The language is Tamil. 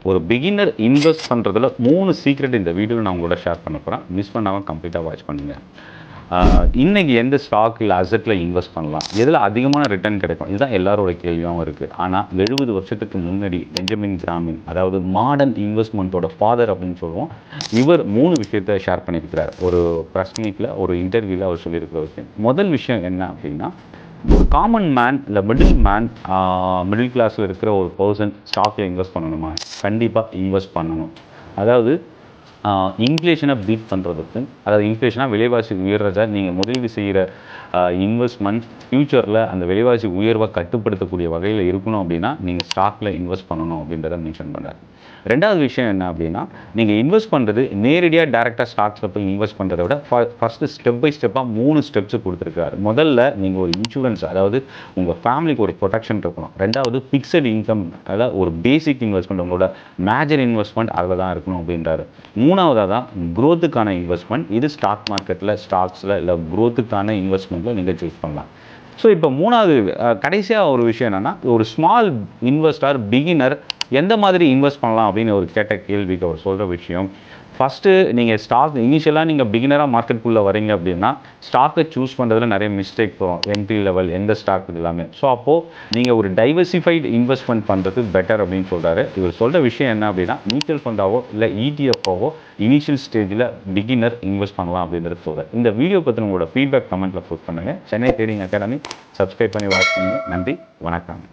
ஒரு பிகினர் இன்வெஸ்ட் பண்ணுறதுல 3 சீக்ரெட் இந்த வீடியோவில் நான் உங்களோட ஷேர் பண்ண போகிறேன். மிஸ் பண்ணாமல் கம்ப்ளீட்டாக வாட்ச் பண்ணுங்கள். இன்றைக்கி எந்த ஸ்டாக் இல்லை அசெட்டில் இன்வெஸ்ட் பண்ணலாம், எதில் அதிகமான ரிட்டர்ன் கிடைக்கும், இதுதான் எல்லாரோட கேள்வியாகவும் இருக்குது. ஆனால் 70 வருஷத்துக்கு முன்னாடி பெஞ்சமின் கிராமின், அதாவது மாடர்ன் இன்வெஸ்ட்மெண்ட்டோட ஃபாதர் அப்படின்னு சொல்லுவோம், இவர் 3 விஷயத்தை ஷேர் பண்ணியிருக்கிறார். ஒரு ப்ரெஸ் மீட்டில், ஒரு இன்டர்வியூவில் அவர் சொல்லியிருக்கிற விஷயம். முதல் விஷயம் என்ன அப்படின்னா, ஒரு காமன் மேன் இல்லை மிடில் கிளாஸில் இருக்கிற ஒரு பர்சன் ஸ்டாக்கில் இன்வெஸ்ட் பண்ணணுமா? கண்டிப்பாக இன்வெஸ்ட் பண்ணணும். அதாவது இன்ஃப்ளேஷனை பீட் பண்ணுறதுக்கு, அதாவது இன்ஃப்ளேஷனாக விலைவாசி உயர்றதை நீங்கள் முதலீடு செய்கிற இன்வெஸ்ட்மெண்ட் ஃப்யூச்சரில் அந்த விலைவாசி உயர்வை கட்டுப்படுத்தக்கூடிய வகையில் இருக்கணும் அப்படின்னா நீங்கள் ஸ்டாக்கில் இன்வெஸ்ட் பண்ணணும் அப்படின்றத மென்ஷன் பண்ணுறாரு. ரெண்டாவது விஷயம் என்ன அப்படின்னா, நீங்கள் இன்வெஸ்ட் பண்ணுறது நேரடியாக டேரெக்டாக ஸ்டாக்ஸில் போய் இன்வெஸ்ட் பண்ணுறத விட ஃபஸ்ட்டு ஸ்டெப் பை ஸ்டெப்பாக 3 ஸ்டெப்ஸு கொடுத்துருக்காரு. முதல்ல நீங்கள் ஒரு இன்சூரன்ஸ், அதாவது உங்கள் ஃபேமிலிக்கு ஒரு ப்ரொடெக்ஷன் இருக்கணும். ரெண்டாவது ஃபிக்ஸட் இன்கம், அதாவது ஒரு பேசிக் இன்வெஸ்ட்மெண்ட், உங்களோட மேஜர் இன்வெஸ்ட்மெண்ட் அதில் தான் இருக்கணும் அப்படின்றாரு. மூணாவதாக தான் க்ரோத்துக்கான இன்வெஸ்ட்மெண்ட். இது ஸ்டாக் மார்க்கெட்டில், ஸ்டாக்ஸில் இல்லை க்ரோத்துக்கான இன்வெஸ்ட்மெண்ட்டில் நீங்கள் சூஸ் பண்ணலாம். ஸோ இப்போ மூணாவது கடைசியாக ஒரு விஷயம் என்னென்னா, ஒரு ஸ்மால் இன்வெஸ்டர் பிகினர் எந்த மாதிரி இன்வெஸ்ட் பண்ணலாம் அப்படின்னு ஒரு கேட்ட கேள்விக்கு அவர் சொல்கிற விஷயம், ஃபஸ்ட்டு நீங்கள் ஸ்டாக் இனிஷியலாக நீங்கள் பிகினராக மார்க்கெட்டுக்குள்ளே வரீங்க அப்படின்னா ஸ்டாக்கை சூஸ் பண்ணுறதுல நிறைய மிஸ்டேக் போகும், என்ட்ரி லெவல் எந்த ஸ்டாக் எல்லாமே. ஸோ அப்போது நீங்கள் ஒரு டைவர்சிஃபைடு இன்வெஸ்ட்மெண்ட் பண்ணுறது பெட்டர் அப்படின்னு சொல்கிறாரு. இவர் சொல்கிற விஷயம் என்ன அப்படின்னா, மியூச்சுவல் ஃபண்டாவோ இல்லை இடிஎஃப்ஓவோ இனிஷியல் ஸ்டேஜில் பிகினர் இன்வெஸ்ட் பண்ணலாம் அப்படின்றது சொல்கிறார். இந்த வீடியோ பற்றி உங்களோட ஃபீட்பேக் கமெண்ட்டில் போஸ்ட் பண்ணுங்கள். சென்னை ட்ரேடிங் அகாடமி சப்ஸ்கிரைப் பண்ணி வாட்ச் பண்ணுங்கள். நன்றி, வணக்கம்.